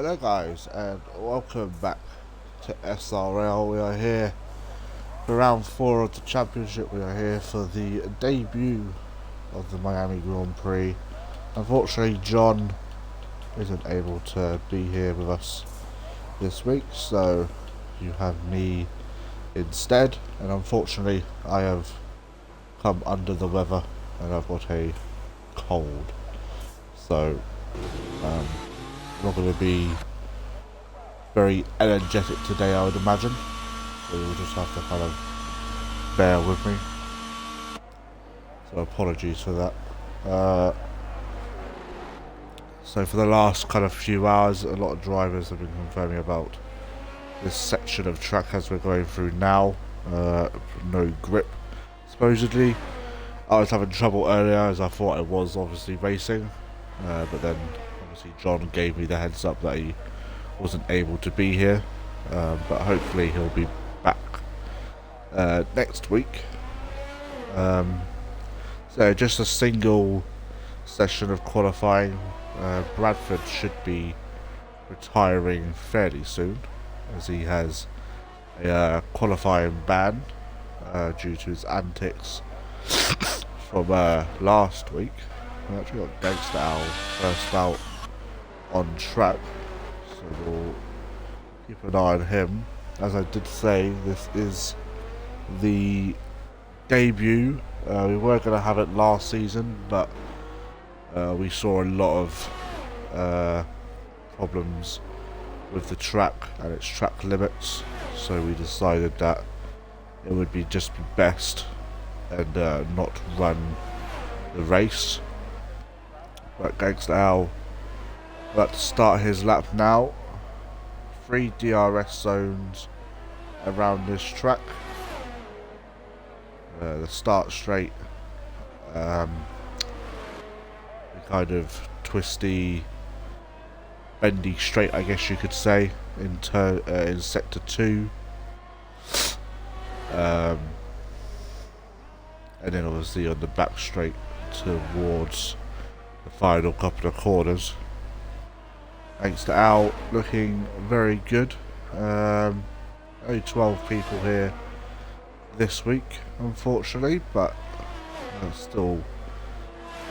Hello guys and welcome back to SRL. We are here for round 4 of the championship. We are here for the debut of the Miami Grand Prix. Unfortunately John isn't able to be here with us this week, so you have me instead, and unfortunately I have come under the weather and I've got a cold, so I'm not going to be very energetic today, I would imagine. So you'll just have to kind of bear with me. So apologies for that. So for the last kind of few hours, a lot of drivers have been confirming about this section of track as we're going through now. No grip, supposedly. I was having trouble earlier as I thought I was obviously racing. But then obviously John gave me the heads up that he wasn't able to be here, but hopefully he'll be back next week. So just a single session of qualifying. Bradford should be retiring fairly soon, as he has a qualifying ban due to his antics from last week. We actually got Gangster Owl first out on track, so we'll keep an eye on him. As I did say, this is the debut. We were going to have it last season, but we saw a lot of problems with the track and its track limits, so we decided that it would be best and not run the race. But Gangster Owl about to start his lap now. 3 DRS zones around this track. The start straight, the kind of twisty, bendy straight, I guess you could say, in sector 2. And then obviously on the back straight towards the final couple of corners. Thanks to Al, looking very good. Only 12 people here this week, unfortunately, but still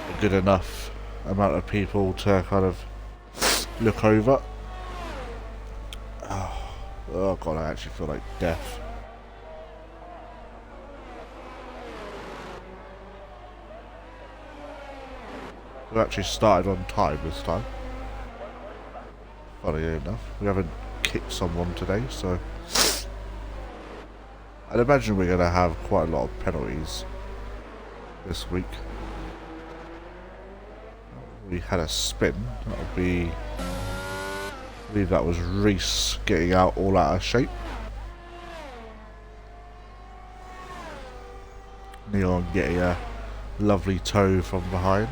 a good enough amount of people to kind of look over. Oh god, I actually feel like death. We actually started on time this time. Funny enough, we haven't kicked someone today, so I'd imagine we're going to have quite a lot of penalties this week. We had a spin. That'll be, I believe that was Reese getting out all out of shape. Neon getting a lovely toe from behind.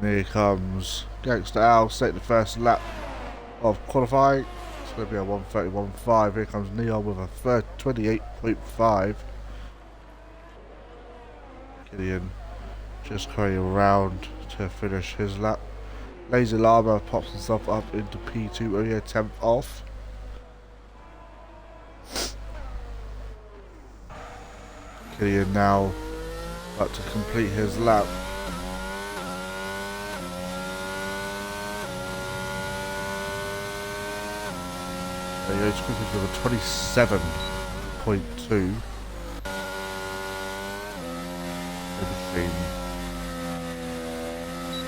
And here comes Gangster Owl, take the first lap of qualifying. It's going to be a 1:31.5. Here comes Neon with a 28.5. Killian just going around to finish his lap. Laser Llama pops himself up into P2, only a 10th off. Killian now about to complete his lap. There he goes quickly for the 27.2.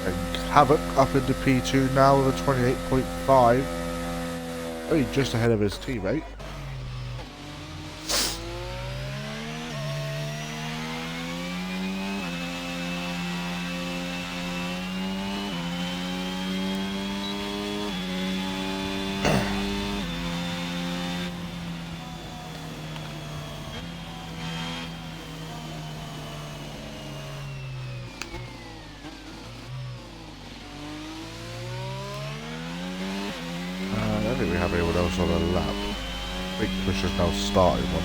And Havoc up into P2 now with a 28.5. Only just ahead of his teammate. I don't think we have anyone else on the lap. I think Chris has now started one.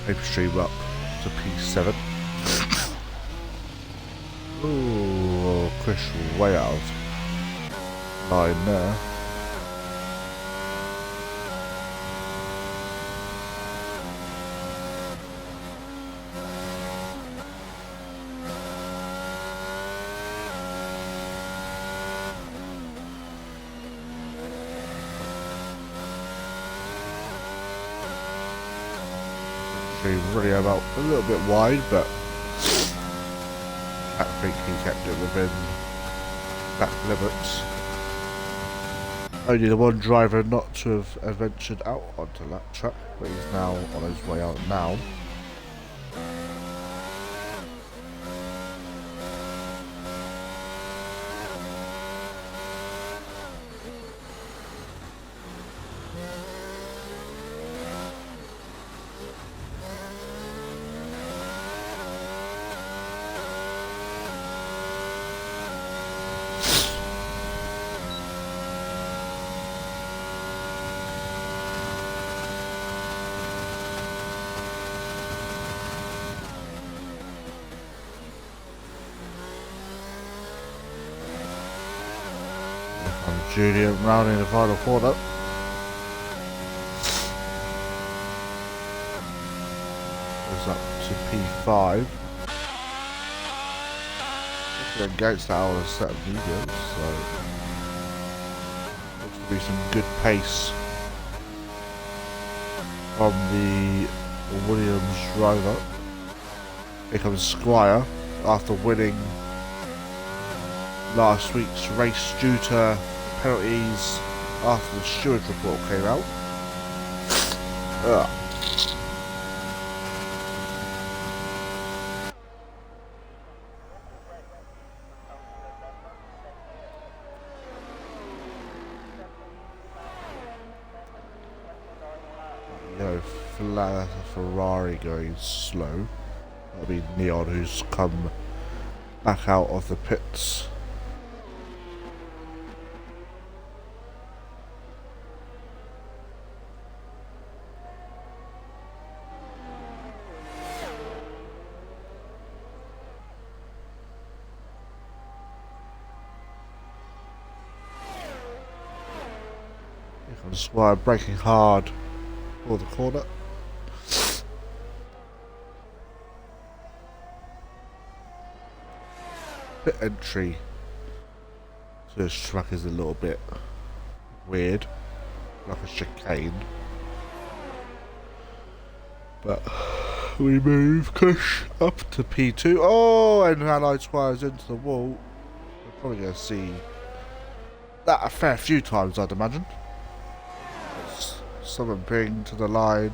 paper stream up to P7. Ooh, Chris way out of line there. Really about a little bit wide, but I think he kept it within back limits. Only the one driver not to have ventured out onto that track, but he's now on his way out now. Julian rounding the final corner. Goes up to P5. Against that hour set of mediums, so looks to be some good pace from the Williams driver. Here comes Squire after winning last week's race due to penalties after the steward report came out. Ferrari going slow. That'll be Neon, who's come back out of the pits. Here comes Squire braking hard for the corner. Pit entry to this track is a little bit weird, like a chicane, but we move Kush up to P2. Oh, and Allied Squires into the wall. We're probably going to see that a fair few times, I'd imagine. Someone ping to the line.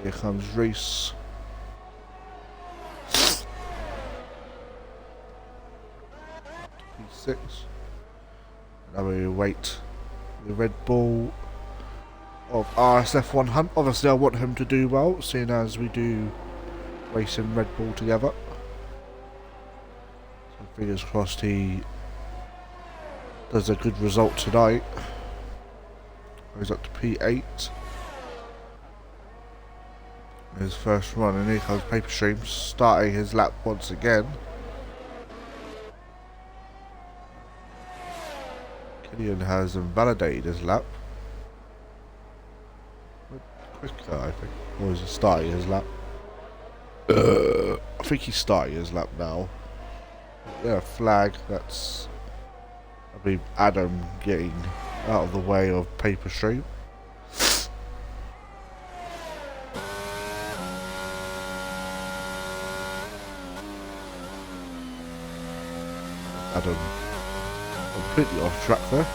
Here comes Reese. P6. Now we wait the Red Bull of RSF 1 Hunt. Obviously I want him to do well, seeing as we do race in Red Bull together. So fingers crossed he does a good result tonight. Goes up to P8. His first run, and here comes Paper Stream starting his lap once again. Killian has invalidated his lap. Quicker, I think. Or is he starting his lap? I think he's starting his lap now. Yeah, flag. That's, I mean, Adam getting out of the way of Paper Stream. Adam completely off track there.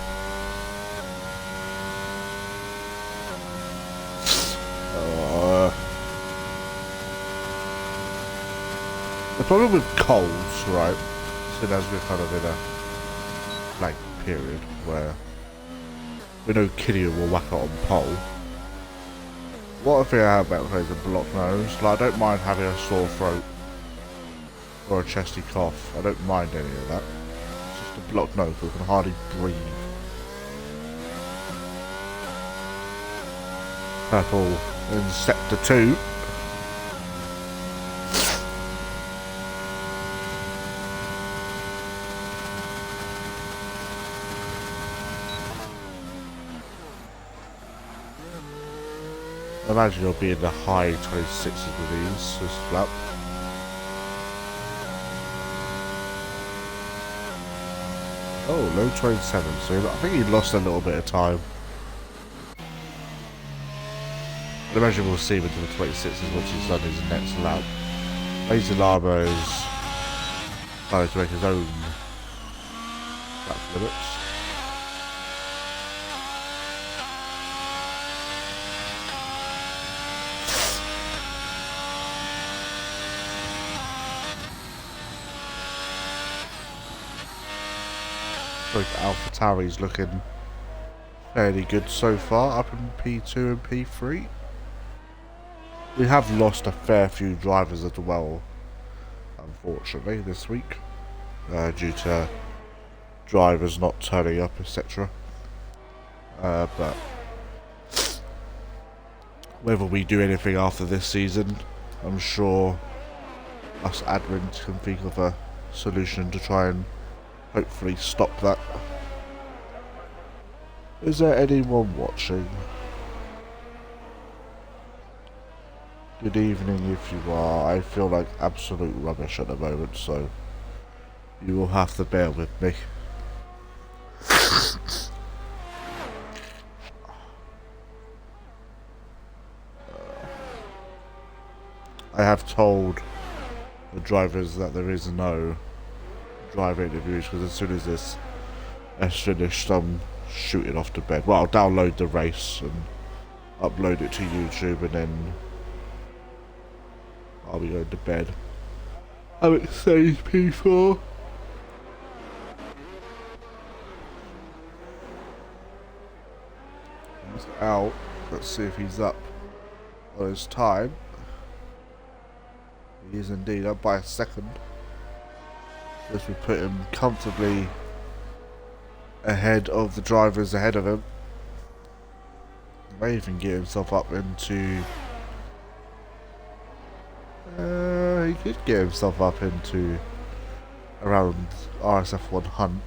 The problem with colds, right, so as we're kind of in a blank period where we know Killian will whack it on pole. What if I have about is a blocked nose? Like, I don't mind having a sore throat or a chesty cough. I don't mind any of that. It's just a blocked nose, we can hardly breathe. Purple in sector 2. I imagine you'll be in the high 26s with these this lap. Oh, low 27, so I think he lost a little bit of time. I imagine we'll see him into the 26s once he's done his next lap. Lazy Llama is trying to make his own lap limits. AlphaTauri's looking fairly good so far, up in P2 and P3. We have lost a fair few drivers as well, unfortunately, this week, due to drivers not turning up, etc. But whether we do anything after this season, I'm sure us admins can think of a solution to try and hopefully stop that. Is there anyone watching? Good evening if you are. I feel like absolute rubbish at the moment, so you will have to bear with me. I have told the drivers that there is no driver interviews, because as soon as this is finished, I'm shooting off to bed. Well, I'll download the race and upload it to YouTube, and then I'll be going to bed. I'm at stage P4. He's out. Let's see if he's up on his time. He is indeed up by a second. As we put him comfortably ahead of the drivers ahead of him. He may even get himself up into... he could get himself up into around RSF1 Hunt.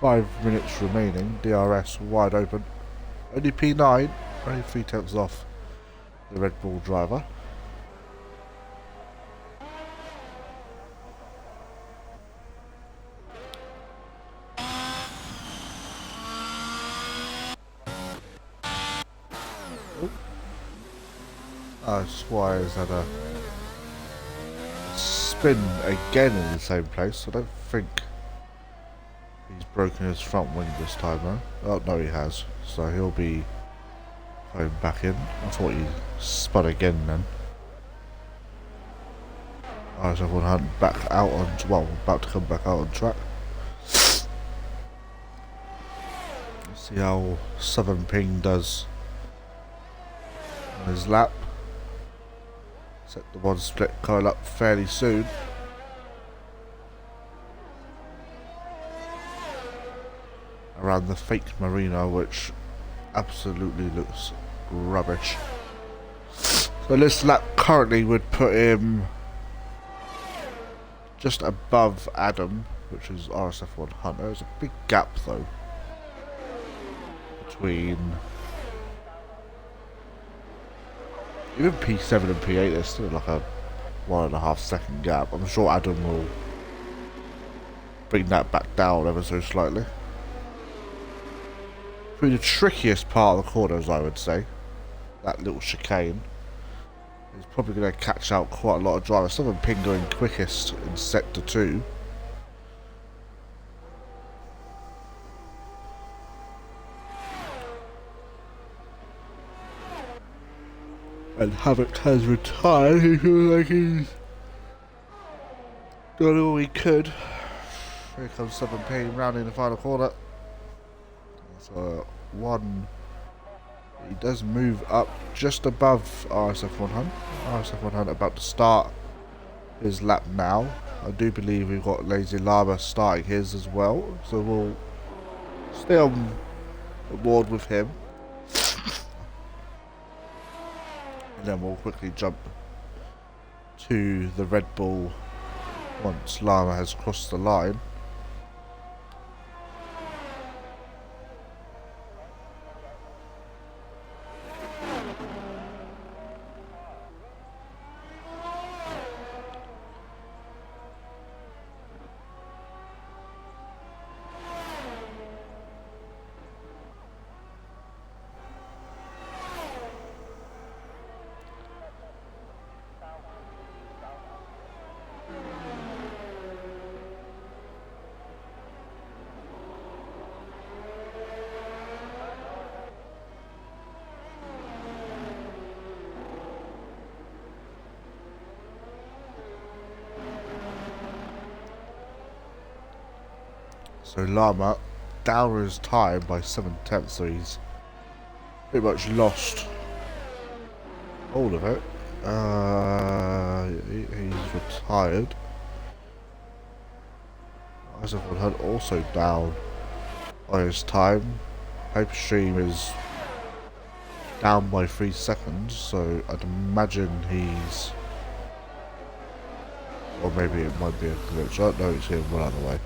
5 minutes remaining. DRS wide open. Only P9. Only 3 tenths off the Red Bull driver. Squire's had a spin again in the same place. I don't think he's broken his front wing this time though. Oh no, he has. So he'll be going back in. I thought he spun again then. Alright, so everyone Hunt back out on, well, about to come back out on track. Let's see how Southern Ping does on his lap. Set the one split coil up fairly soon. Around the fake marina, which absolutely looks rubbish. So this lap currently would put him just above Adam, which is RSF1 Hunt. There's a big gap though between even P7 and P8. There's still like a 1.5 second gap. I'm sure Adam will bring that back down ever so slightly. Through the trickiest part of the corners, I would say, that little chicane, is probably going to catch out quite a lot of drivers. Southern Ping going quickest in sector 2. And Havoc has retired. He feels like he's done all he could. Here comes Southern Ping rounding the final corner. So he does move up just above RSF1 Hunt. RSF1 Hunt about to start his lap now. I do believe we've got Lazy Llama starting his as well. So we'll stay on board with him. And then we'll quickly jump to the Red Bull once Llama has crossed the line. So Llama down his time by 7/10, so he's pretty much lost all of it. He's retired. Isaac had also down by his time. Hyperstream is down by 3 seconds, so I'd imagine he's... Or maybe it might be a glitch. I don't know, it's him one other way.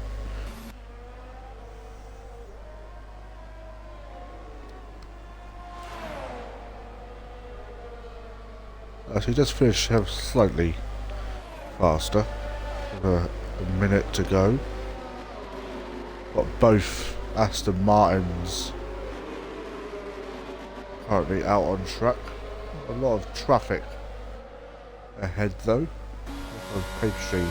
So he does finish slightly faster, with a minute to go. Got both Aston Martins currently out on track. A lot of traffic ahead though. Paperstream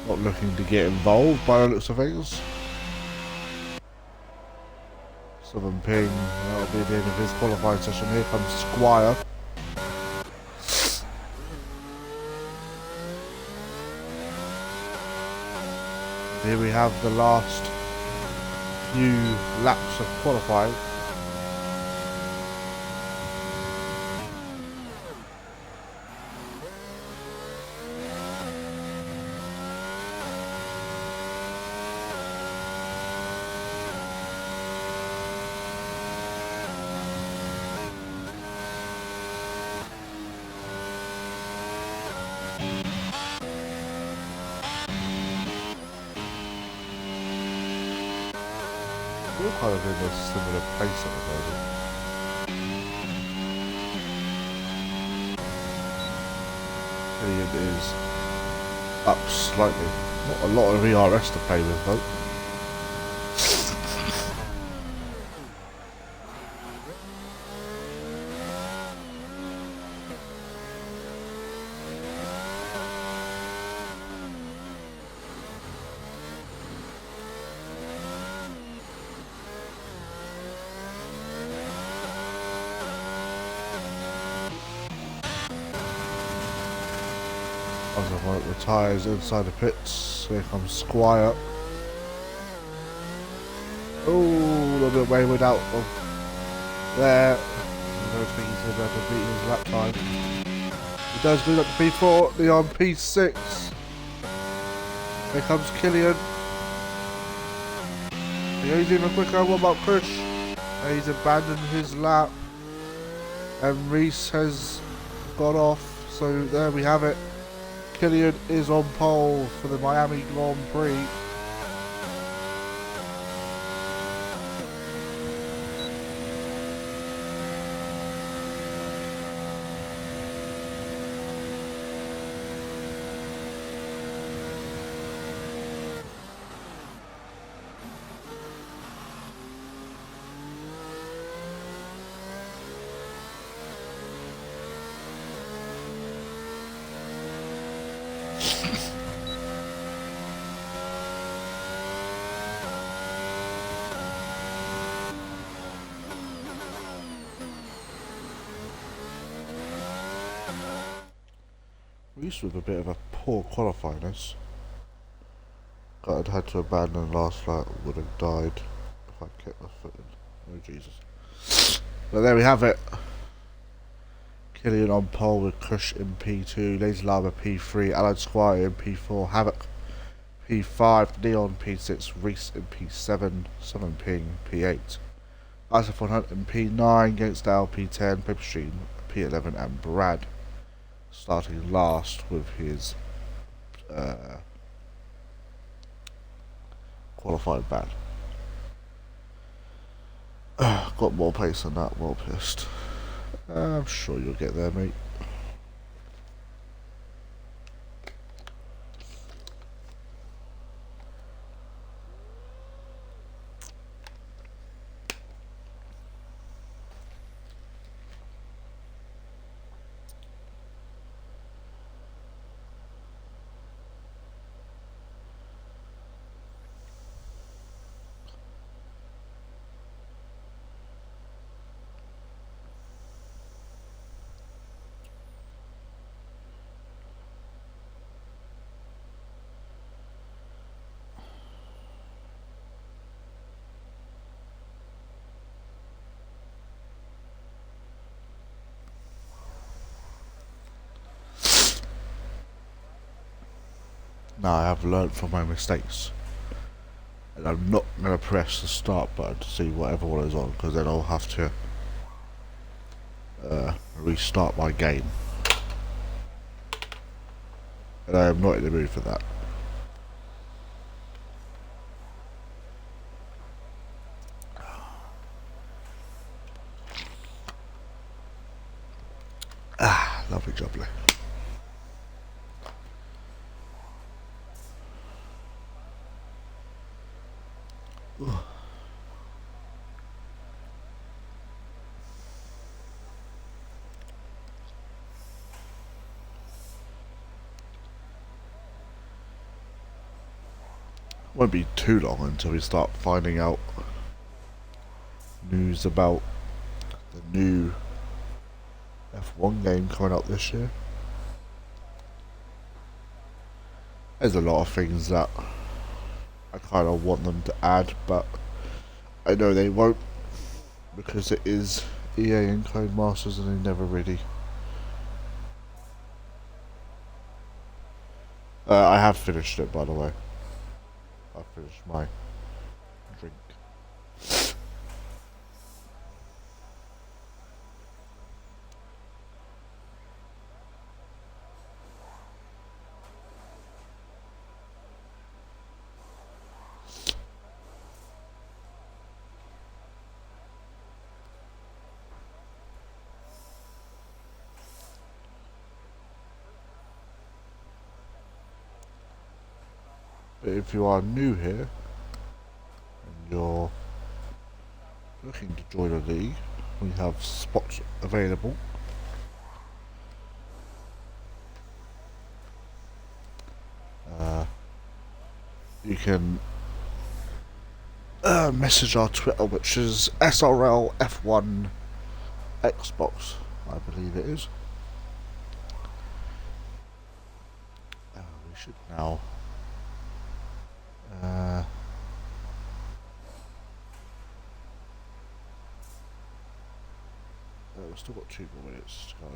not looking to get involved by the looks of things. Southern Ping, that'll be the end of his qualifying session. Here comes Squire. Here we have the last few laps of qualifying. We're kind of in a similar place at the moment. It is up slightly. Not a lot of ERS to play with though. Retires inside the pits. Here comes Squire. Oh, a little bit wayward out of there. I don't think he's going to be able to beat his lap time. He does move up to P4, the on P6. Here comes Killian. He's even quicker. What about Kush? He's abandoned his lap. And Reese has got off. So there we have it. Killian is on pole for the Miami Grand Prix. Reese with a bit of a poor qualifying this. I'd had to abandon last lap, would have died if I'd kept my foot in. Oh Jesus. But there we have it. Killian on pole with Kush in P2, Lazy Llama P3, Allied Squire in P4, Havoc P5, Neon P6, Reese in P7, Southern Ping P8. ISF 100 and P9 against LP10, Paper Stream, P11 and Brad starting last with his qualified bad. Got more pace than that, well pissed. I'm sure you'll get there, mate. Now I have learnt from my mistakes. And I'm not going to press the start button to see whatever one is on, because then I'll have to restart my game. And I am not in the mood for that. Ah, lovely jubbly. Won't be too long until we start finding out news about the new F1 game coming out this year. There's a lot of things that I kind of want them to add, but I know they won't, because it is EA and Codemasters and they never really... I have finished it, by the way. I finished my drink. But if you are new here and you're looking to join a league, we have spots available. You can message our Twitter, which is SRL F1 Xbox, I believe it is. We should now we've still got 2 more minutes to go.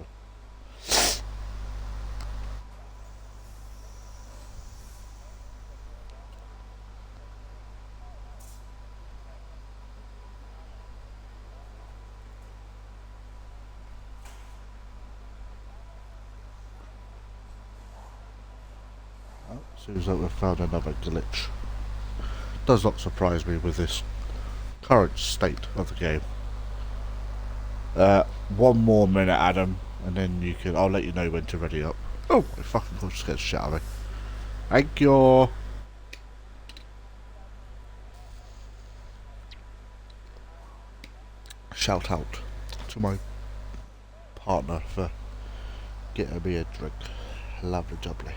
Seems like we've found another glitch. Does not surprise me with this current state of the game. 1 more minute, Adam, and then you can. I'll let you know when to ready up. Oh, my fucking god, just get shit out of me. Thank you. Shout out to my partner for getting me a drink. Lovely jubbly.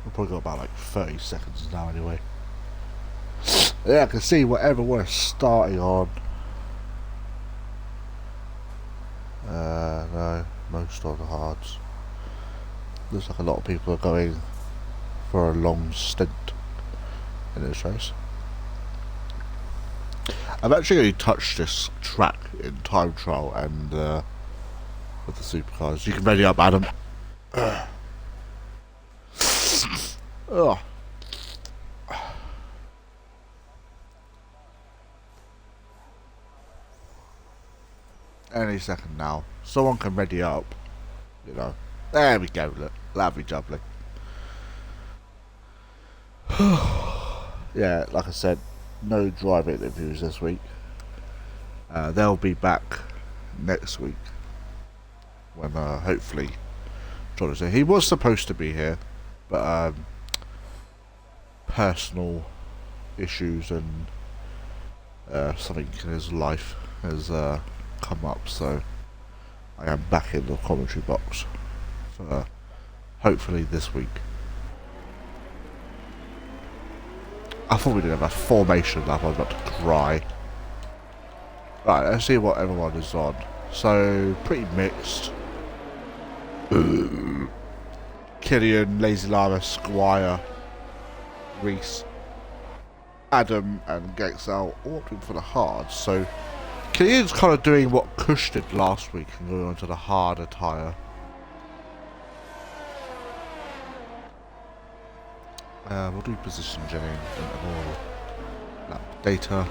We've probably got about like 30 seconds now anyway. Yeah, I can see whatever we're starting on. No, most on the hards. Looks like a lot of people are going for a long stint in this race. I've actually only touched this track in time trial and with the supercars. You can ready up, Adam. Ugh. Any second now. Someone can ready up. You know. There we go, look. Lovely jubbly. Yeah, like I said, no driver interviews this week. They'll be back next week. When hopefully Jonathan, he was supposed to be here, but personal issues and something in his life has come up, so I am back in the commentary box for hopefully this week. I thought we didn't have a formation up, I was about to cry. Right, let's see what everyone is on. So, pretty mixed. Killian, Lazy Llama, Squire, Reese, Adam and Gexel all opting for the hard. So Killian's kind of doing what Kush did last week and going on to the harder tyre. We'll do position genning, interval, lap data,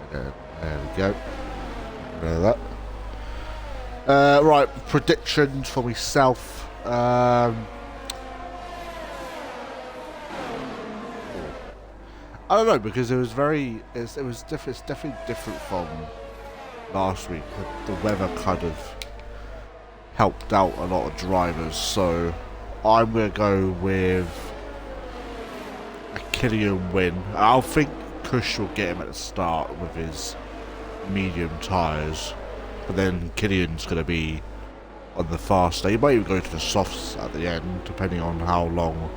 and then there we go. Rid of that. Right, predictions for myself. I don't know, because it was it's definitely different from last week. The weather kind of helped out a lot of drivers, so I'm going to go with a Killian win. I think Kush will get him at the start with his medium tyres, but then Killian's going to be on the faster. He might even go to the softs at the end, depending on how long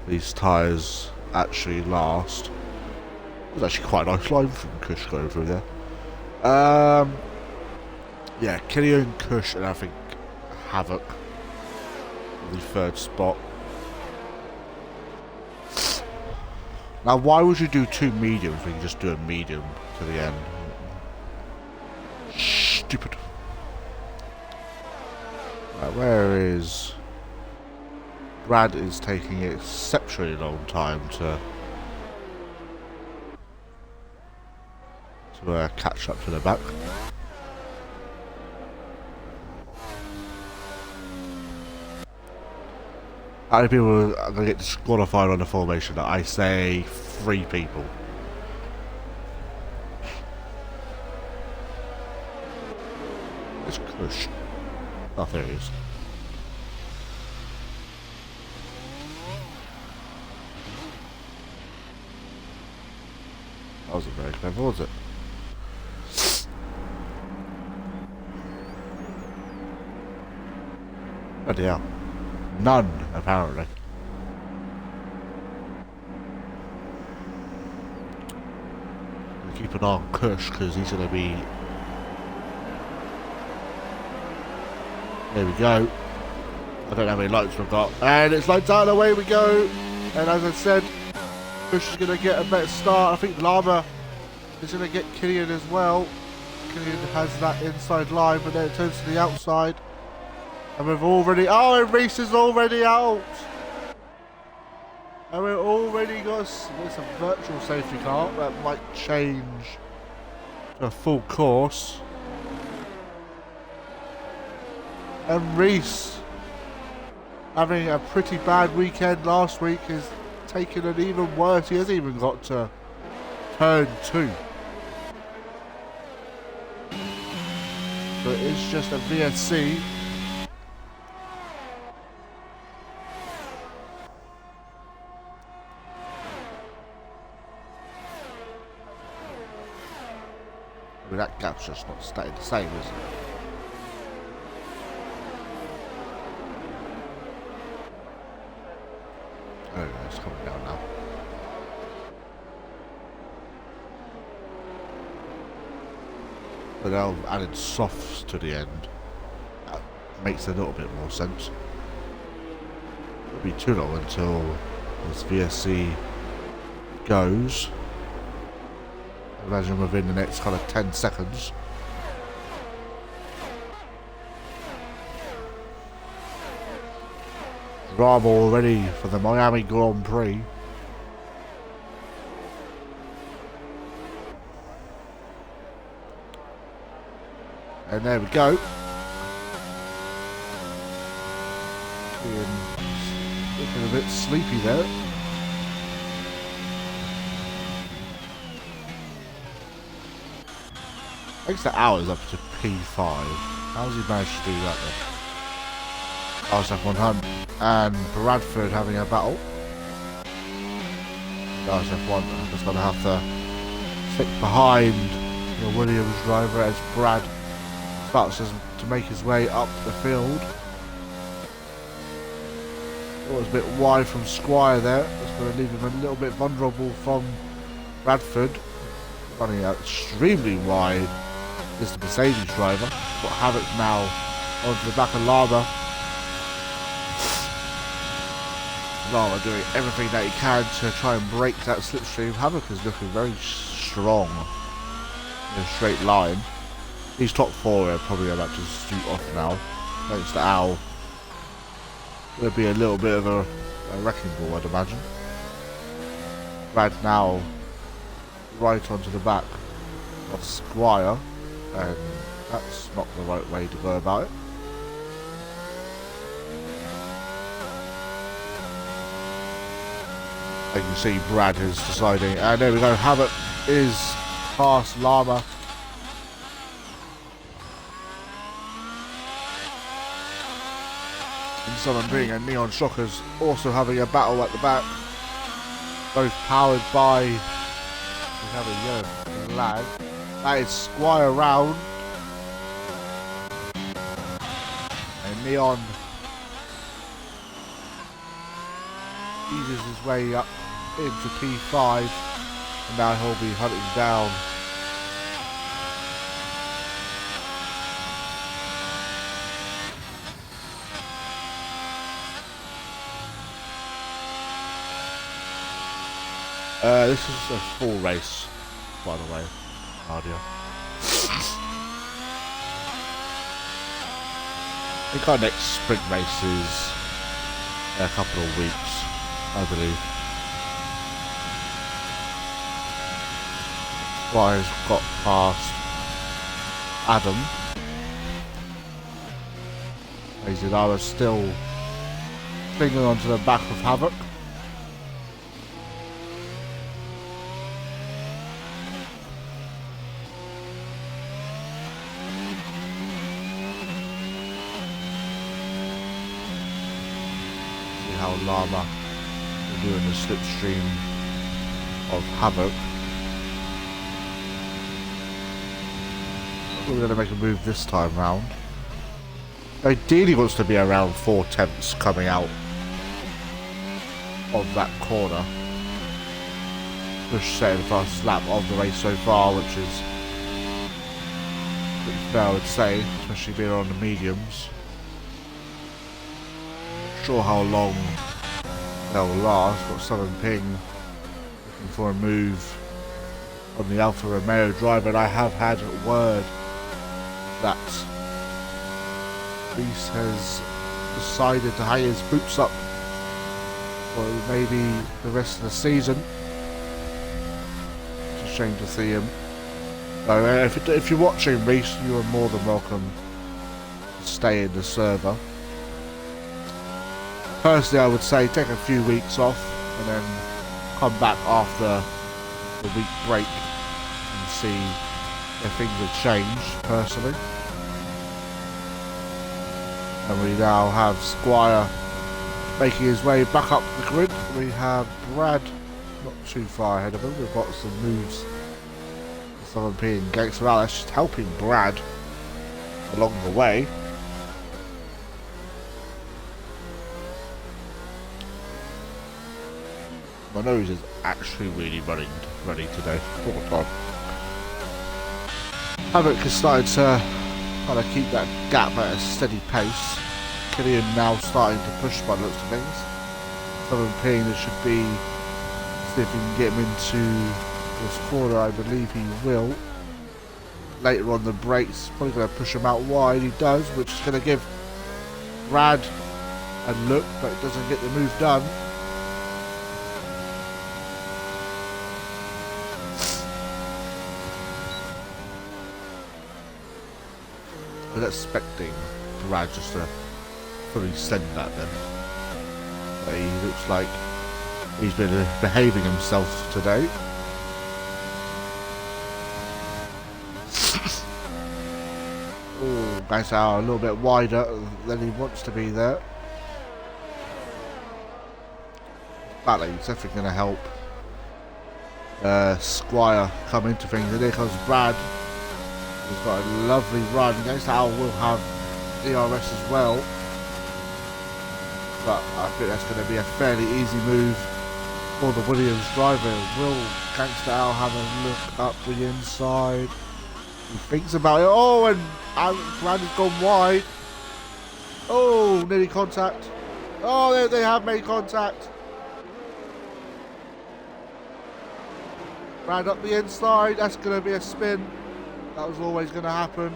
these tyres actually last. It was actually quite a nice line from Kush going through there. Yeah, Killian, Kush, and I think Havoc in the third spot. Now, why would you do two mediums when you just do a medium to the end? Stupid. Right, where is... Brad is taking an exceptionally long time to catch up to the back. How many people are going to get disqualified on the formation? I say 3 people. It's Kush. Oh, there he is. That wasn't very clever, was it? Bloody hell. None, apparently. Keep an eye on Kush, because he's going to be... There we go. I don't know how many lights we've got. And it's lights out, away we go. And as I said, Kush is going to get a better start. I think Llama is going to get Killian as well. Killian has that inside line, but then it turns to the outside. And we've already... Oh, and Reese is already out. And we've already got a virtual safety car that might change to a full course. And Reese, having a pretty bad weekend last week, is taking it even worse. He hasn't even got to turn 2. So it's just a VSC. I mean, that gap's just not staying the same, is it? Oh, no, it's coming down now. But now added softs to the end. That makes a little bit more sense. It'll be too long until this VSC goes. Imagine within the next kind of 10 seconds. Drama already for the Miami Grand Prix. And there we go. Looking a bit sleepy there. Takes the hours up to P5. How does he manage to do that then? Last F100 and Bradford having a battle. Last F1 just gonna have to stick behind the Williams driver as Brad starts to make his way up the field. It was a bit wide from Squire there. That's going to leave him a little bit vulnerable from Bradford. Running out extremely wide is the Mercedes driver. Got Havoc now onto the back of Lama. Lama doing everything that he can to try and break that slipstream. Havoc is looking very strong in a straight line. These top four are probably about to shoot off now. Thanks to Al. There'll be a little bit of a wrecking ball, I'd imagine. Brad now right onto the back of Squire, and that's not the right way to go about it. You can see Brad is deciding, and there we go, Havoc is past Lama. Someone being a Neon Shockers also having a battle at the back, both powered by, we have a yellow flag, that is Squire round, and Neon eases his way up into P5, and now he'll be hunting down this is a full race, by the way, Nadia. I think our next sprint race is in a couple of weeks, I believe. Squire's got past Adam. Azilara's still clinging onto the back of Havoc. How Lama is doing the slipstream of Havoc. We're going to make a move this time round. Ideally wants to be around 4/10 coming out of that corner. Push setting the first lap of the race so far, which is pretty fair, I would say, especially being on the mediums. Sure how long they'll last. Got Southern Ping looking for a move on the Alfa Romeo driver, and I have had word that Reese has decided to hang his boots up for maybe the rest of the season. It's a shame to see him. So if you're watching Reese, you are more than welcome to stay in the server. Personally, I would say take a few weeks off and then come back after the week break and see if things have changed, personally. And we now have Squire making his way back up the grid. We have Brad not too far ahead of him. We've got some moves. Southern P and Gangster Out. That's just helping Brad along the way. My nose is actually really running today. All the time. Havoc is starting to kind of keep that gap at a steady pace. Killian now starting to push by the looks of things. Southern P, that should be, see if he can get him into this corner. I believe he will. Later on the brakes, probably going to push him out wide. He does, which is going to give Brad a look, but it doesn't get the move done. was expecting Brad just to fully send that then. But he looks like he's been behaving himself today. Oh, guys are a little bit wider than he wants to be there. But he's definitely going to help Squire come into things. And here comes Brad. He's got a lovely run. Against Al will have DRS as well. But I think that's going to be a fairly easy move for the Williams driver. Will Gangster Al have a look up the inside? He thinks about it. Oh, and Brad has gone wide. Oh, nearly contact. Oh, they have made contact. Brad up the inside. That's going to be a spin. That was always going to happen.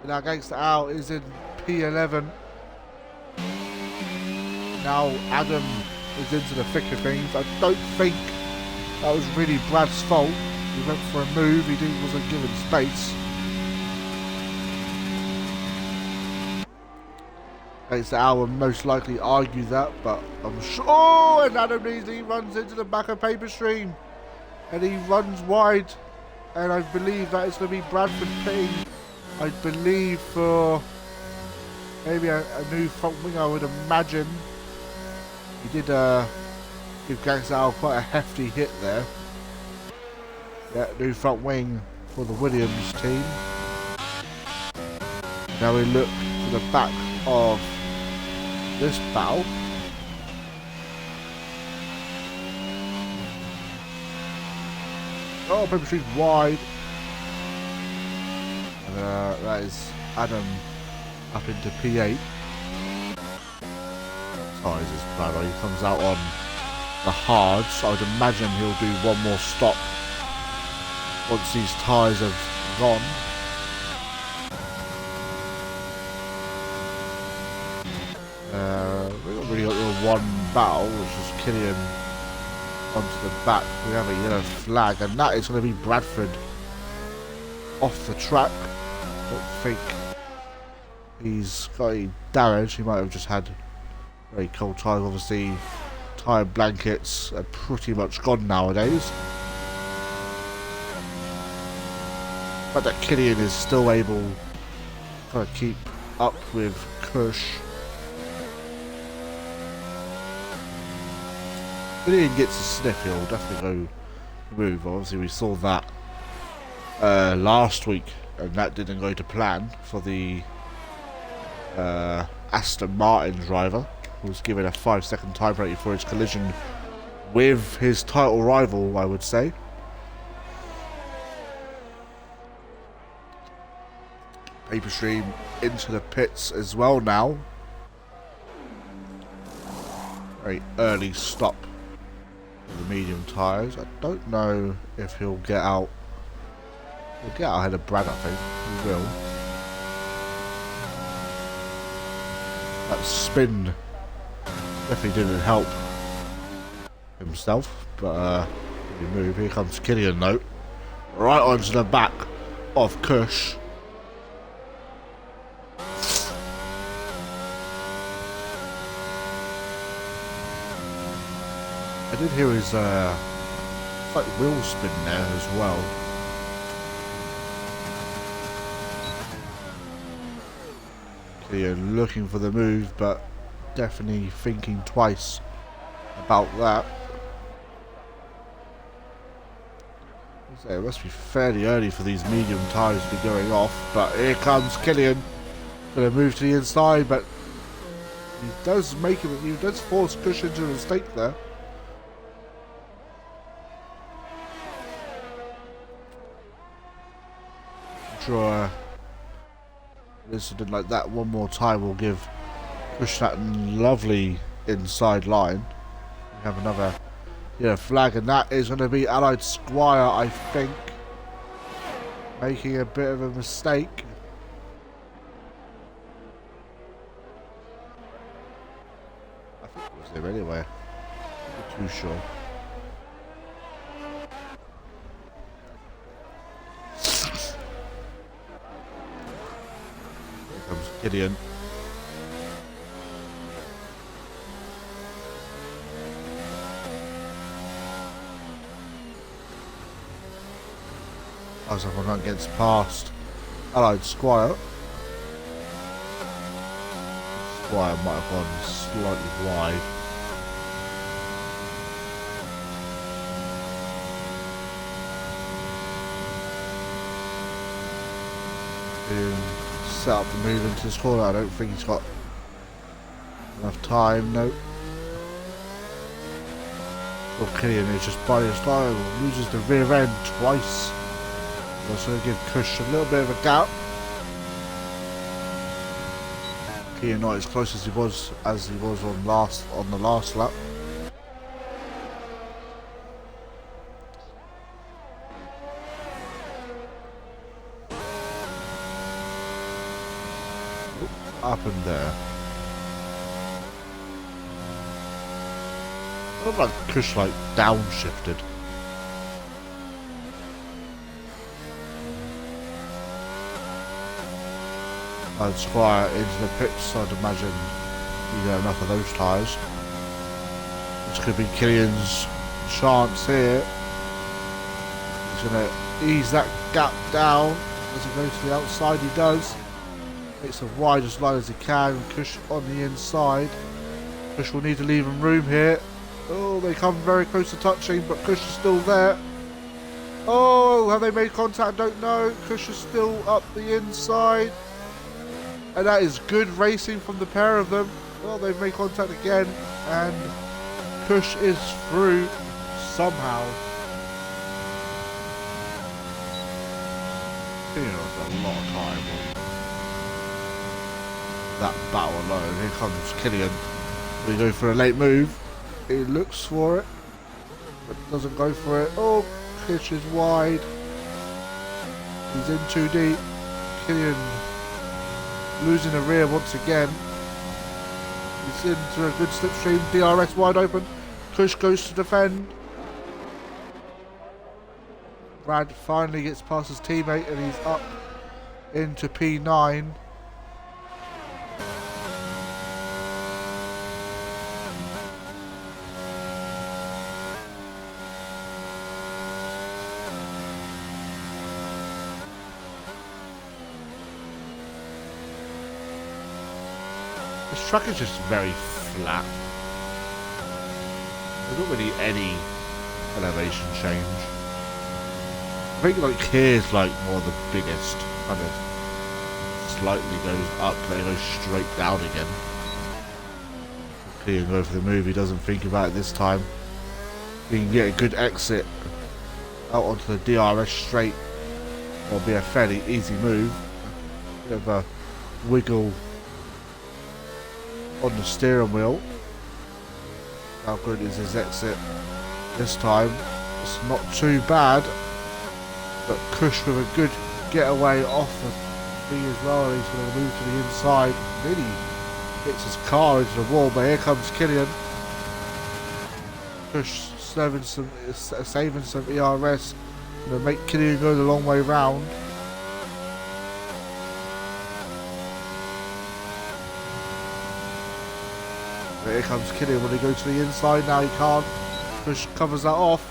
And now Gangster Al is in P11. Now Adam is into the thick of things. I don't think that was really Brad's fault. He went for a move. He wasn't given space. Gangster Al will most likely argue that, but I'm sure. Oh, and Adam Neasley runs into the back of Paper Stream. And he runs wide. And I believe that is going to be Bradford pitting. I believe for maybe a new front wing, I would imagine. He did give Gangster Al quite a hefty hit there. Yeah, new front wing for the Williams team. Now we look to the back of this battle. Oh, Paper Street wide. And that is Adam up into P8. Tyres is bad. He comes out on the hards. So I would imagine he'll do one more stop once these tyres have gone. We've really got the one battle, which is Killian onto the back. We have a yellow flag, and that is going to be Bradford off the track. I don't think he's got any damage. He might have just had very cold tyres. Obviously, tyre blankets are pretty much gone nowadays. But that Killian is still able to kind of keep up with Kush. Killian gets a sniff, he'll definitely go move. Obviously, we saw that last week, and that didn't go to plan for the Aston Martin driver, who was given a 5-second time penalty for his collision with his title rival, I would say. Paper Stream into the pits as well now. Very early stop with the medium tyres. I don't know if he'll get out. He'll get out ahead of Brad, I think. He will. That spin definitely didn't help himself, but he move. Here comes Killian though. Right onto the back of Kush. I did hear his like wheel spin there as well. Killian looking for the move, but definitely thinking twice about that. So it must be fairly early for these medium tyres to be going off, but here comes Killian. Gonna move to the inside, but he does force Kush into a mistake there. Sure, an incident like that one more time will give Kush that lovely inside line. We have another flag, and that is going to be Allied Squire, I think, making a bit of a mistake. I think it was him anyway. I'm not too sure. Killian. As everyone gets past Allied Squire. Squire might have gone slightly wide. To set up the move into this corner. I don't think he's got enough time, no. Well, Killian is just by his style, loses the rear end twice. That's going to give Kush a little bit of a gap. Killian not as close as he was on the last lap. What happened there? It looked like Kush like downshifted. I'd Squire into the pits. I'd imagine you get enough of those tyres. This could be Killian's chance here. He's going to ease that gap down as he goes to the outside. He does. Makes a wide as line as he can. Kush on the inside. Kush will need to leave him room here. Oh, they come very close to touching, but Kush is still there. Oh, have they made contact? Don't know. Kush is still up the inside. And that is good racing from the pair of them. Well, they've made contact again. And Kush is through somehow. You know, it's a lot of time on that battle alone. Here comes Killian. We go for a late move. He looks for it, but doesn't go for it. Oh, Kush is wide. He's in too deep. Killian losing the rear once again. He's into a good slipstream. DRS wide open. Kush goes to defend. Brad finally gets past his teammate and he's up into P9. This track is just very flat. There's not really any elevation change. I think like here's like one of the biggest, kind of slightly goes up, then it goes straight down again. Clean go for the move, he doesn't think about it this time. He can get a good exit out onto the DRS straight. It'll be a fairly easy move. Bit of a wiggle on the steering wheel. How good is his exit this time? It's not too bad, but Kush with a good getaway off the thing as well. He's going to move to the inside. Really hits his car into the wall, but here comes Killian. Kush saving some ERS. Going to make Killian go the long way round. But here comes Killian when he goes to the inside. Now he can't. Kush covers that off.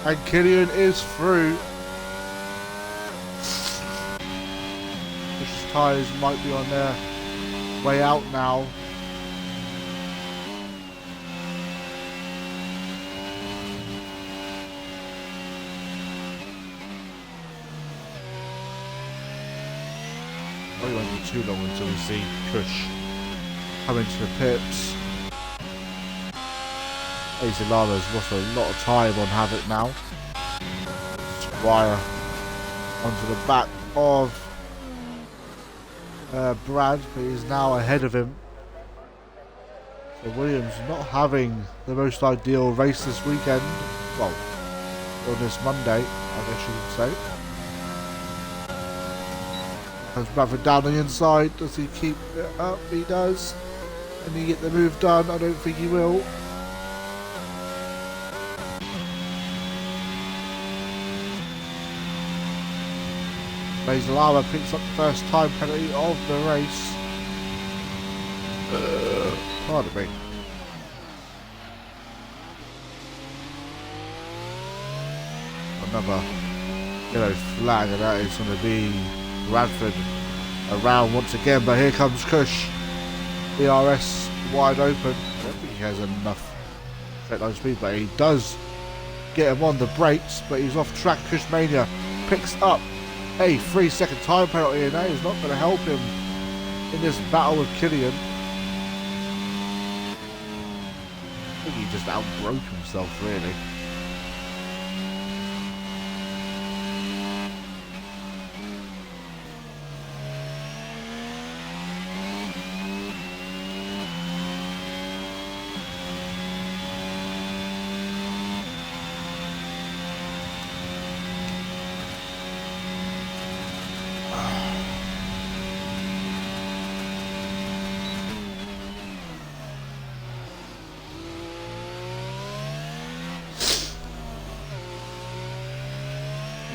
And Killian is through. Kush's tyres might be on their way out now. It won't be too long until we see Kush come into the pits. Lala's lost a lot of time on Havoc now. Squire onto the back of Brad, but he's now ahead of him. So Williams not having the most ideal race this weekend. Well, on this Monday, I guess you could say. Comes Bradford down the inside. Does he keep it up? He does. And he get the move done? I don't think he will. Basil Lama picks up the first time penalty of the race. Pardon me. Another yellow flag, and that is going to be Bradford around once again. But here comes Kush. ERS wide open. I don't think he has enough straight line speed, but he does get him on the brakes. But he's off track. Kush Mania picks up a 3-second time penalty, and that is not going to help him in this battle with Killian. I think he just outbroke himself, really.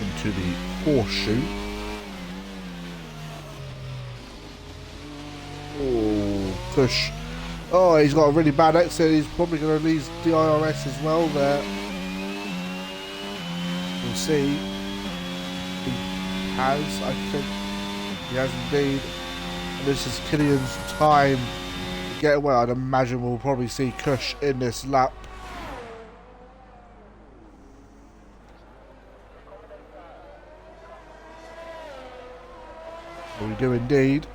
Into the horseshoe. Oh, Kush. Oh, he's got a really bad exit. He's probably going to lose DIRS as well there. We'll see. He has, I think. He has indeed. And this is Killian's time to get away. I'd imagine we'll probably see Kush in this lap. We do indeed.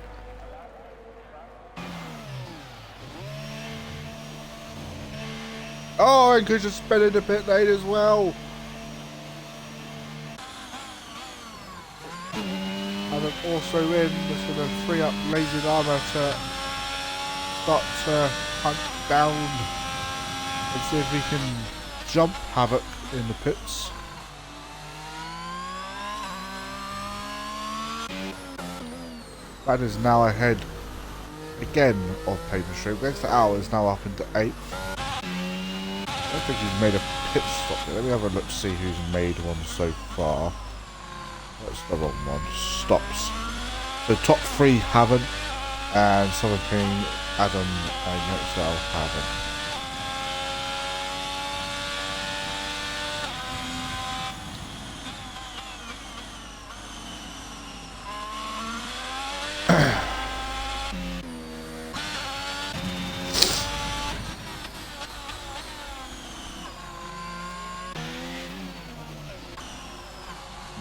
Oh, and Kush is spinning a bit late as well. And then also in, just going to free up Lazy Llama to start to hunt down and see if we can jump Havoc in the pits. That is now ahead again of Paper Stream. Next hour is now up into 8th. I don't think he's made a pit stop yet. Let me have a look to see who's made one so far. That's the wrong one. Stops. So top 3 haven't, and Southern King, Adam, and Nextel haven't.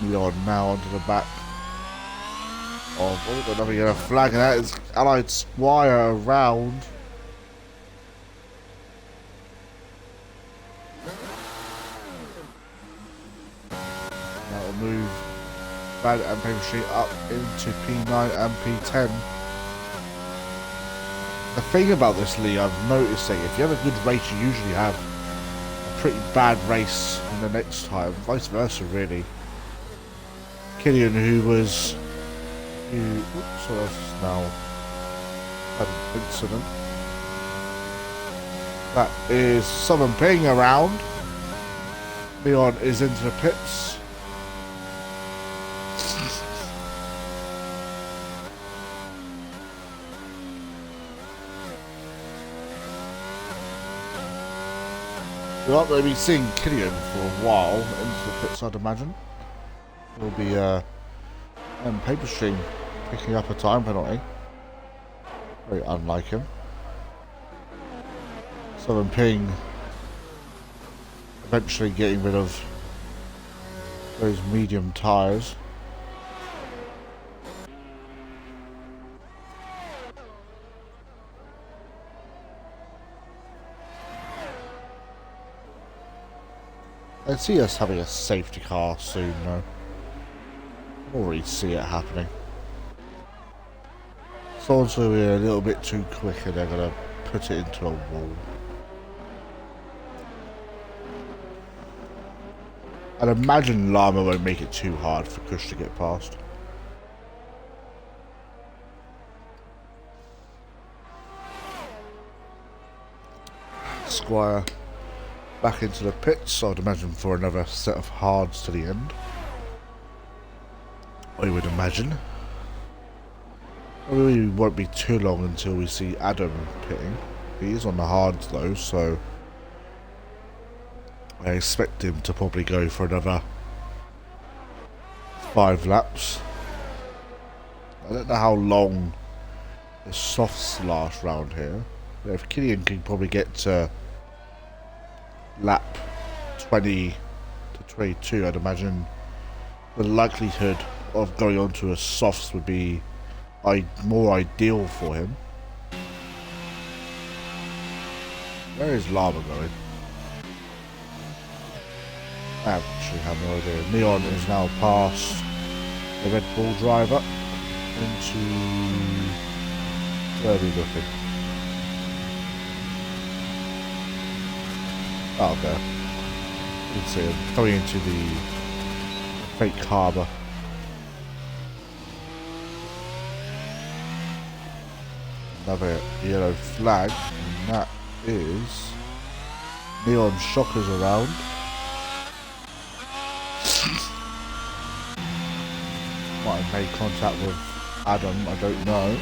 Leon now onto the back of, oh, we've got another yellow flag, and that is Allied Squire around. That'll move Bad and Paper Street up into P9 and P10. The thing about this league, I've noticed that if you have a good race, you usually have a pretty bad race in the next time. Vice versa, really. Killian, oops, so that's now had an incident. That is Southern Ping around. Leon is into the pits. We're not going to be seeing Killian for a while into the pits, I'd imagine. Will be Paper Stream picking up a time penalty. Very unlike him. Southern Ping eventually getting rid of those medium tyres. I see us having a safety car soon though. Already see it happening. Someone's going to be a little bit too quick and they're going to put it into a wall. I'd imagine Llama won't make it too hard for Kush to get past. Squire back into the pits, I'd imagine for another set of hards to the end. I would imagine. It really won't be too long until we see Adam pitting. He is on the hards though, so I expect him to probably go for another 5 laps. I don't know how long the softs last round here. But if Killian can probably get to lap 20 to 22, I'd imagine the likelihood of going on to a softs would be more ideal for him. Where is Lava going? I actually have no idea. Neon is now past the Red Bull driver into where are we looking? Oh, there. You can see him going into the fake harbour. Another yellow flag, and that is Neon Shockers around. Might have made contact with Adam, I don't know.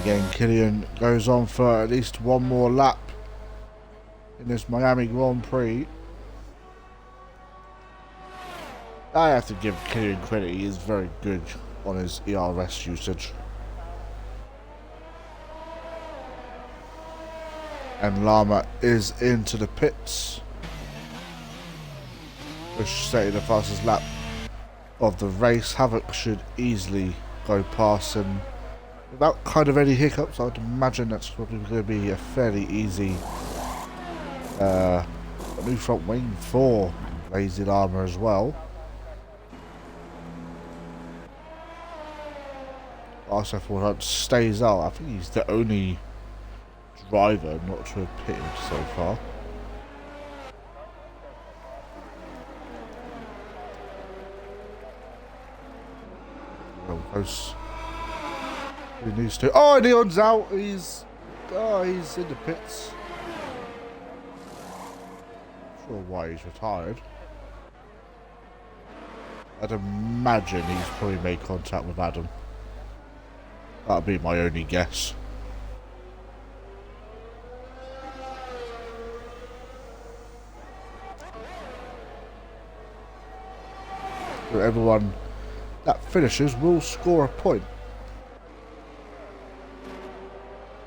Again, Killian goes on for at least one more lap in this Miami Grand Prix. I have to give Killian credit, he is very good on his ERS usage. And Llama is into the pits. Push setting the fastest lap of the race. Havoc should easily go past him without kind of any hiccups. I would imagine that's probably going to be a fairly easy new front wing for Lazy Llama as well. RSF100 stays out. I think he's the only driver not to have pitted so far. Well, close. He needs to. Oh, Neon's out. He's in the pits. Not sure why he's retired. I'd imagine he's probably made contact with Adam. That'd be my only guess. So everyone that finishes will score a point.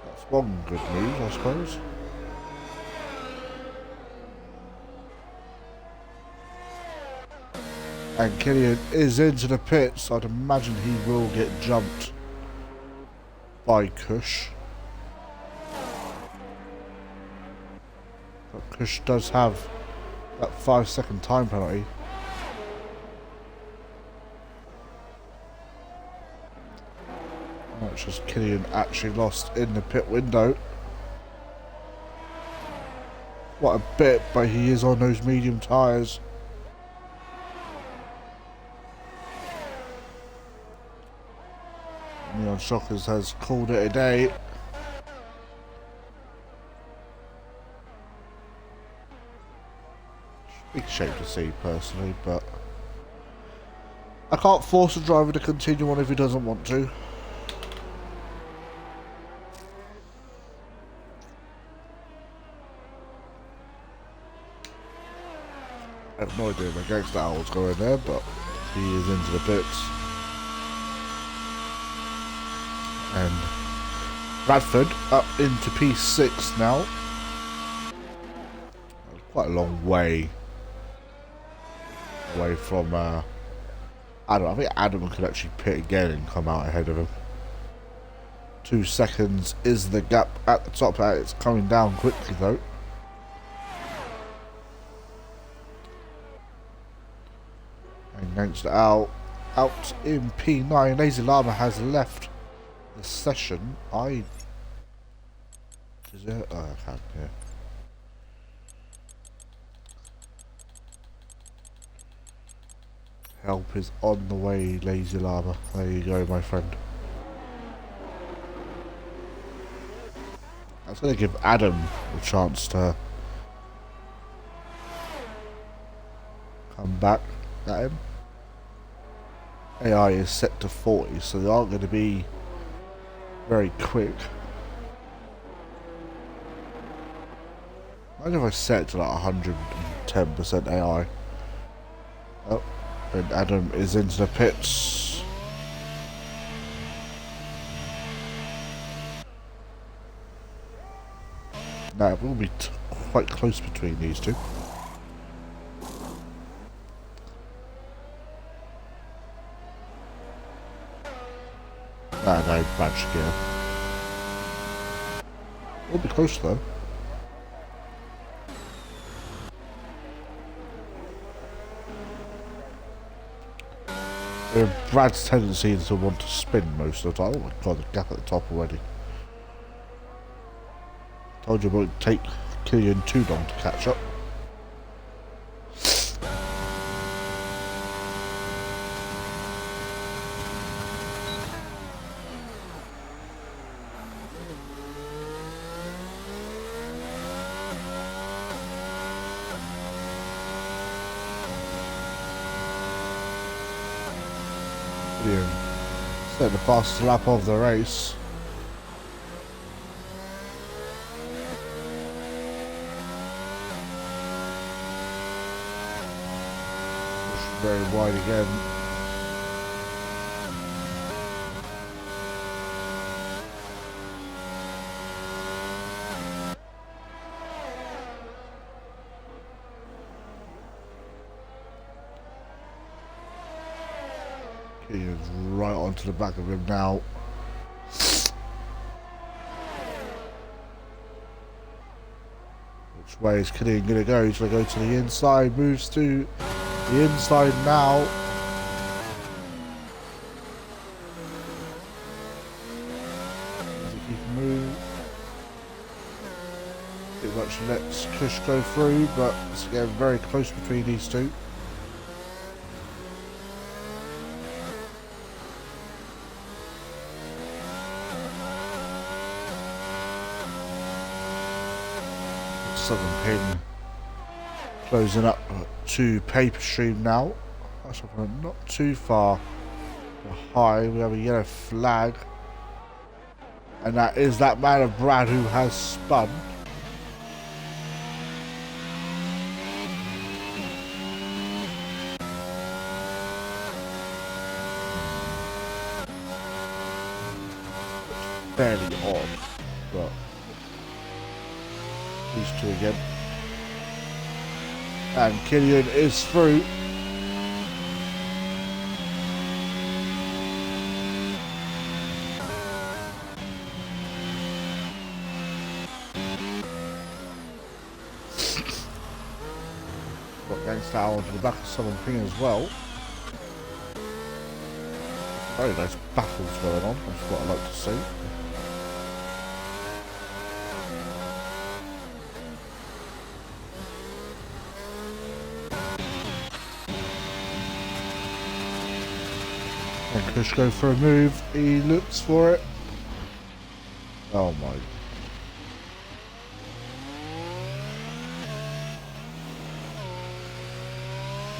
That's one good news, I suppose. And Killian is into the pits. I'd imagine he will get jumped by Kush. But Kush does have that 5-second time penalty. That's just Killian actually lost in the pit window. What a bit, but he is on those medium tyres. Neon Shockers has called it a day. Big shame to see personally, but I can't force a driver to continue on if he doesn't want to. I have no idea where Gangsta Owl's going there, but he is into the pits. And Bradford up into P6 now. Quite a long way away from Adam. I think Adam could actually pit again and come out ahead of him. 2 seconds is the gap at the top. It's coming down quickly though. And Gangsta Owl out in P9. Lazy Llama has left the session. Is it? Oh, I can't, yeah. Help is on the way, Lazy Llama. There you go, my friend. I was going to give Adam a chance to come back at him. AI is set to 40, so they aren't going to be very quick. Imagine if I set it to like 110% AI. Oh, and Adam is into the pits. Now it will be quite close between these two. No, badge gear. We'll be close though. Brad's tendency is to want to spin most of the time. Oh my god, the gap at the top already. Told you it won't take Killian too long to catch up. Set the fastest lap of the race. Push very wide again. He is right onto the back of him now. Which way is Killian going to go? He's going to go to the inside, moves to the inside now. He can move. Pretty much lets Kush go through, but it's getting very close between these two. Southern Pin closing up to Paper Stream now. That's not too far behind. We have a yellow flag, and that is that man of Brad who has spun. It's fairly odd, but these two again. And Killian is through. Got Gangster onto the back of Southern Ping as well. Very nice battles going on, that's what I like to see. And Kush go for a move, he looks for it. Oh my.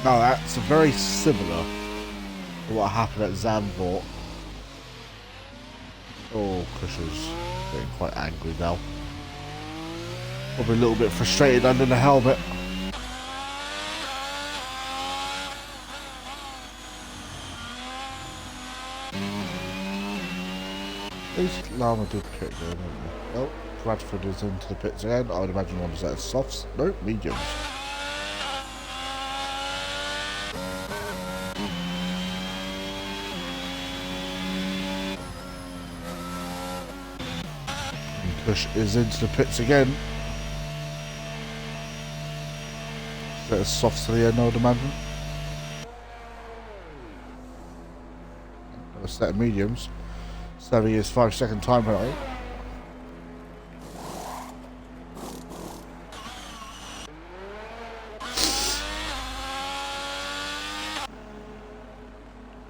Now that's very similar to what happened at Zandvoort. Oh, Kush is getting quite angry now. Probably a little bit frustrated under the helmet. At least Lama did pit there, didn't he? Oh, Bradford is into the pits again. I would imagine one was at softs. Nope, mediums. And Kush is into the pits again. Set of softs to the end, I would imagine. A set of mediums. Serving his 5-second time penalty.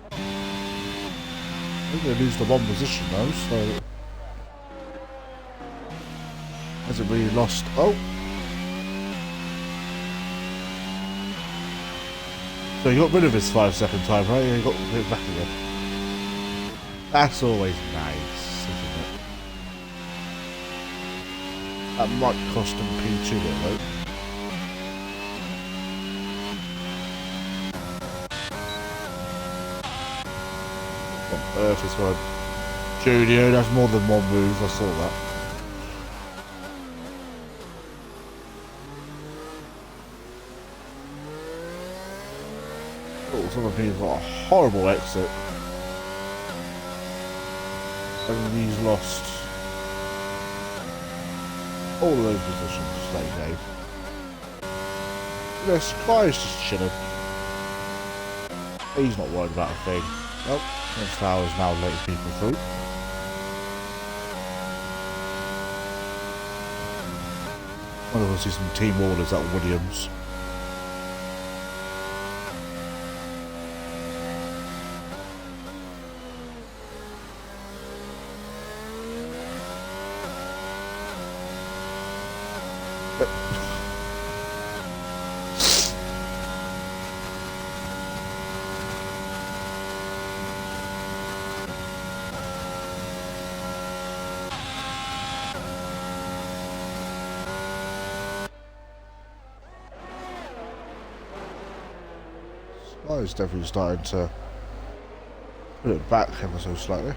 I think they lose the one position though, so hasn't really lost. Oh, So he got rid of his 5-second time, right? Yeah, he got it back again. That's always nice, isn't it? That might cost him P2 though. What on earth is one? Junior, that's more than one move, I saw that. Oh, some of these got a horrible exit. And he's lost all of those positions that he gave. This guy's just chilling. He's not worried about a thing. Nope, this tower is now letting people through. I want to see some team orders at Williams. It's definitely starting to put it back ever so slightly.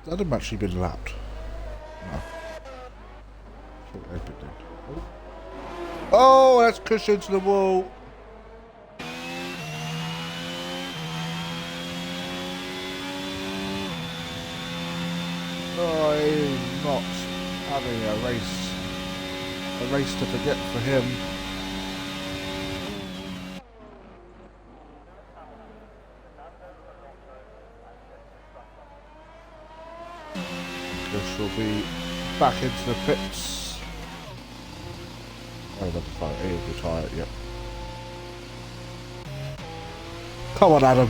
That hadn't actually been lapped. No. Oh, that's cushioned to the wall. Oh, he's not having a race. A race to forget for him. This will be back into the pits. Oh, number 5, he'll retire, yep. Come on, Adam.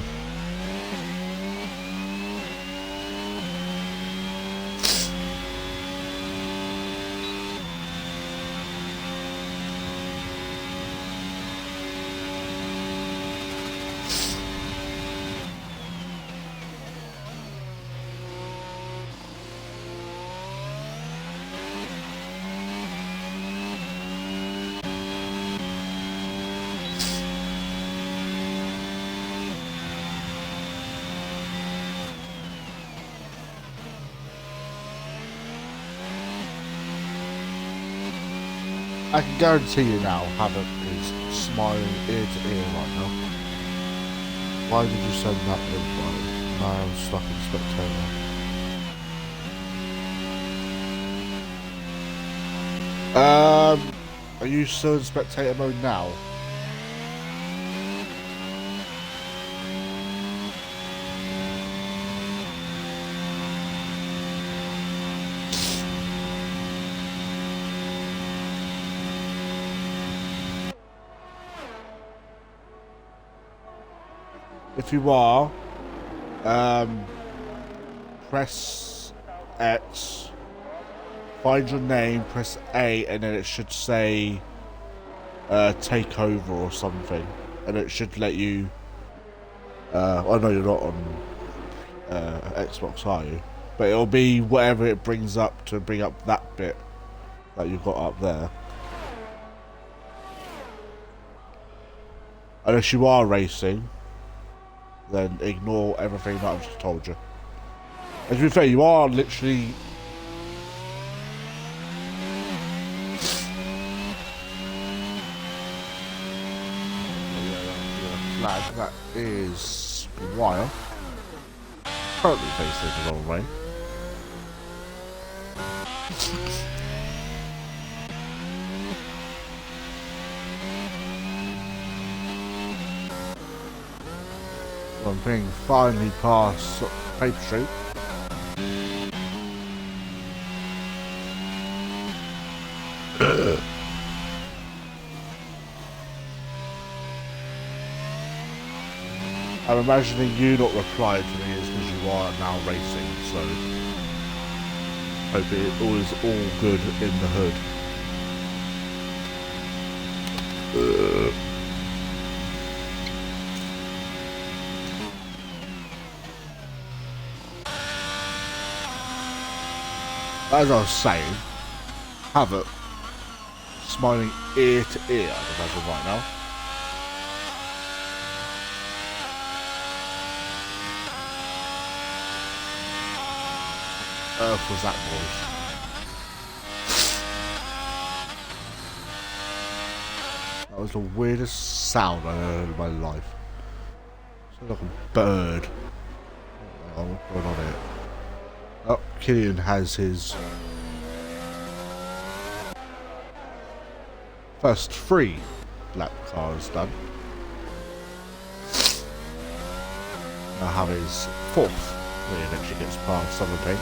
I can guarantee you now, Havoc is smiling ear to ear right now. Why did you send that invite? Now I'm stuck in spectator. Are you still in spectator mode now? If you are, press X, find your name, press A, and then it should say take over or something, and it should let you. I know you're not on Xbox, are you? But it'll be whatever it brings up to bring up that bit that you've got up there. Unless you are racing, then ignore everything that I've just told you. And to be fair, you are literally... flag, that is wire. Currently facing the wrong way. I'm being finally past Paper Street. I'm imagining you not replying to me is because you are now racing, so hope it all is all good in the hood. As I was saying, Havoc smiling ear to ear as of right now. Earth was that noise? That was the weirdest sound I've heard in my life. Sounds like a bird. Oh, what's going on here? Oh, Killian has his first 3 lap cars done. Now have his 4th when he eventually gets past 17.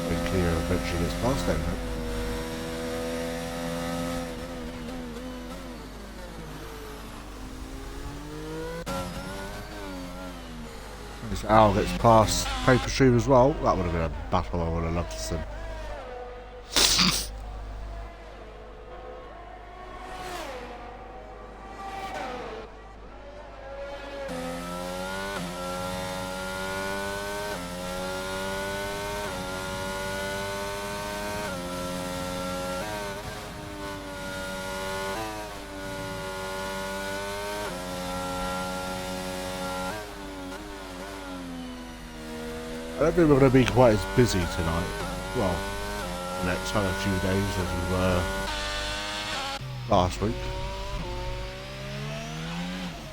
When Clear eventually gets past them. This Owl gets past Paper Stream as well. That would have been a battle I would have loved to see. I don't think we're going to be quite as busy tonight. Well, the next kind of few days as we were last week.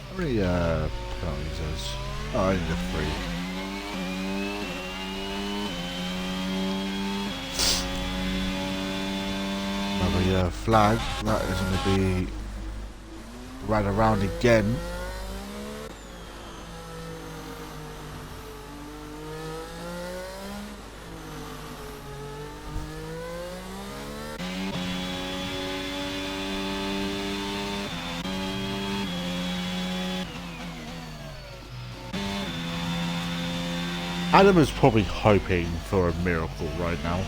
How many penalties is? Oh, only the 3. Another flag. That is going to be right around again. Adam is probably hoping for a miracle right now.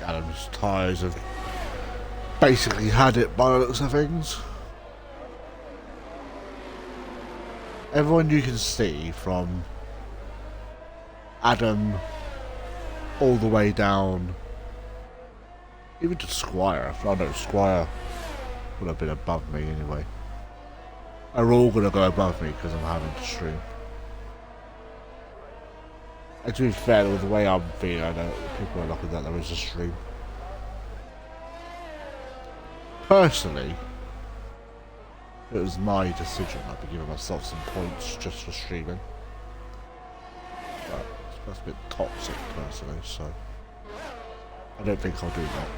Adam's tyres have basically had it by the looks of things. Everyone you can see from Adam all the way down, even to Squire. Oh no, Squire would have been above me anyway. They're all going to go above me because I'm having to stream. And to be fair, with the way I'm feeling, I know people are lucky that there is a stream. Personally, it was my decision. I'd be giving myself some points just for streaming. But that's a bit toxic, personally, so I don't think I'll do that.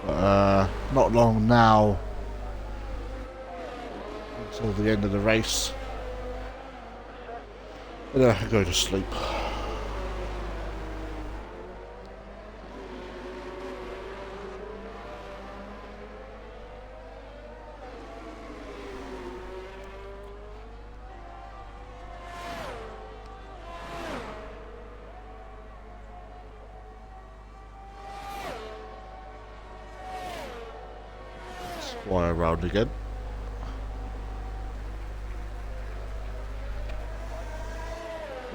But, not long now until the end of the race. And then I can go to sleep. Wire around again.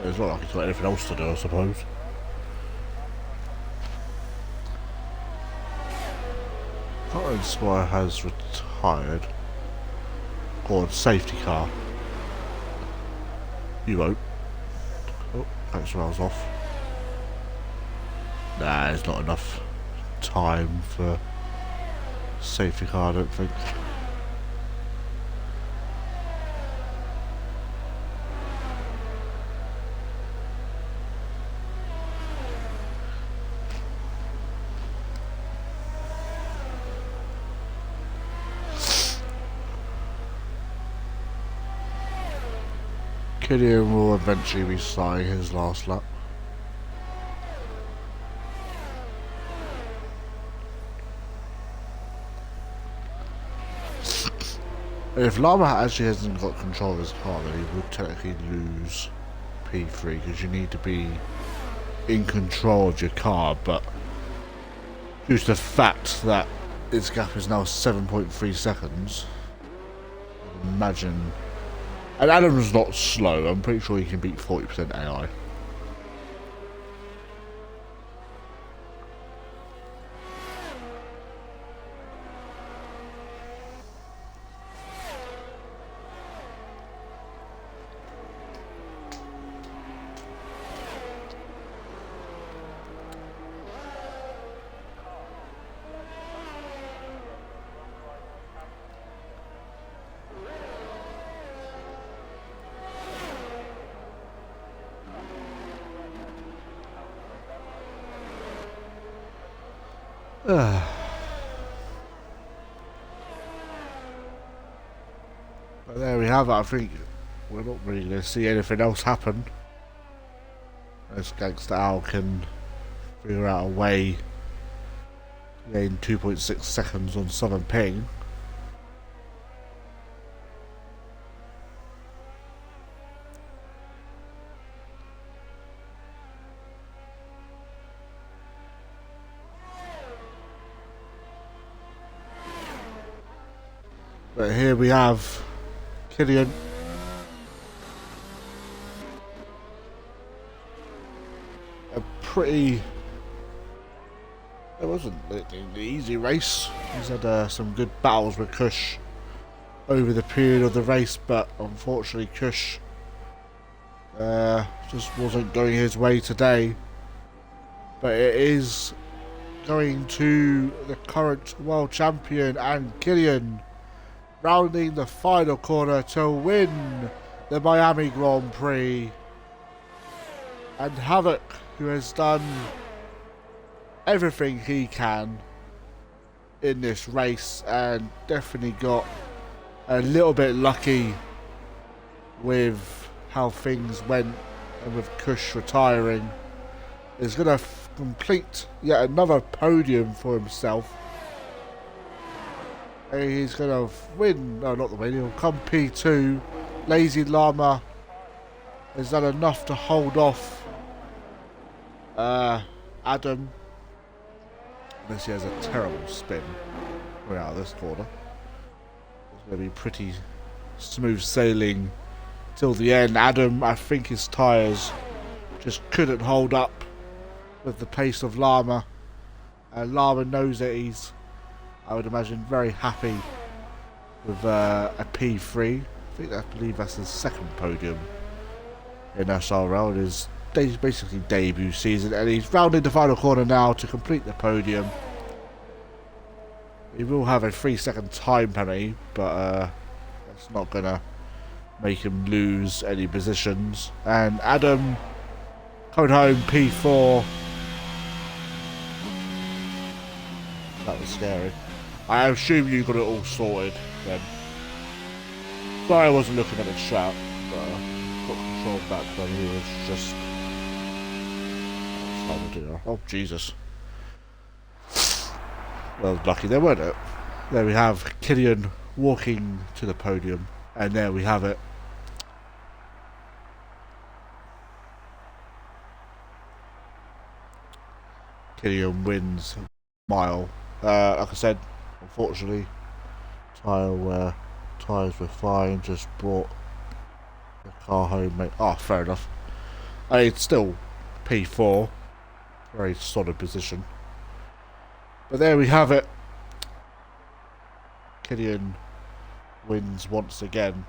It's not like he's got anything else to do, I suppose. Not Inspire has retired. Go on, safety car. You won't. Oh, that's where I was off. Nah, there's not enough time for safety car, I don't think. Killian will eventually be starting his last lap. If Lama actually hasn't got control of his car, then he would technically lose P3 because you need to be in control of your car, but due to the fact that its gap is now 7.3 seconds, I can imagine. And Adam's not slow, I'm pretty sure he can beat 40% AI. But there we have it. I think we're not really going to see anything else happen. As Gangsta Al can figure out a way to gain 2.6 seconds on Southern Ping. But here we have Killian. A pretty... It wasn't an easy race. He's had some good battles with Kush over the period of the race, but unfortunately Kush just wasn't going his way today. But it is going to the current world champion and Killian, rounding the final corner to win the Miami Grand Prix. And Havoc, who has done everything he can in this race and definitely got a little bit lucky with how things went and with Kush retiring, is going to complete yet another podium for himself. He's going to win, no, not the win, he'll come P2. Lazy Llama has done enough to hold off Adam, unless he has a terrible spin coming out of this corner. It's going to be pretty smooth sailing till the end. Adam, I think his tyres just couldn't hold up with the pace of Llama, and Llama knows that he's, I would imagine, very happy with a P3. I believe that's his second podium in SRL. It is basically debut season, and he's rounding the final corner now to complete the podium. He will have a 3-second time penalty, but that's not going to make him lose any positions. And Adam coming home P4. That was scary. I assume you got it all sorted then. Sorry I wasn't looking at the chat, but got control back when he was just... Oh Jesus. Well, lucky there, weren't it? There we have Killian walking to the podium, and there we have it. Killian wins mile. Like I said, unfortunately, tyres were fine, just brought the car home, mate. Oh, fair enough. I mean, it's still P4, very solid position. But there we have it. Killian wins once again,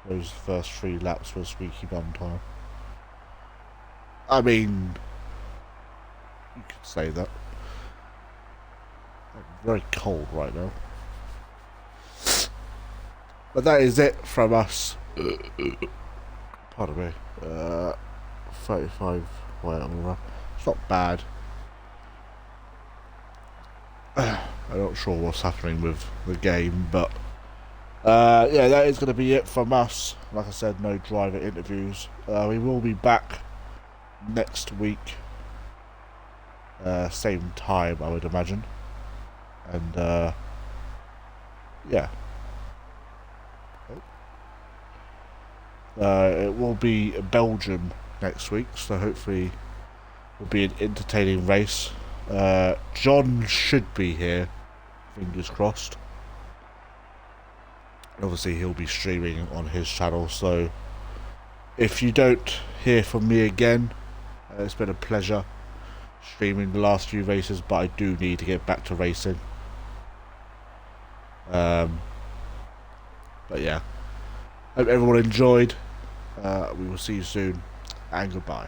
those first 3 laps were squeaky bum time. I mean, you could say that. I'm very cold right now. But that is it from us. Pardon me. 35 white on the run. It's not bad. I'm not sure what's happening with the game, but yeah, that is going to be it from us. Like I said, no driver interviews. We will be back next week, same time, I would imagine. And yeah, it will be Belgium next week, so hopefully it will be an entertaining race. John should be here, fingers crossed. Obviously he'll be streaming on his channel, so if you don't hear from me again, it's been a pleasure streaming the last few races, but I do need to get back to racing. But yeah, hope everyone enjoyed. We will see you soon, and goodbye.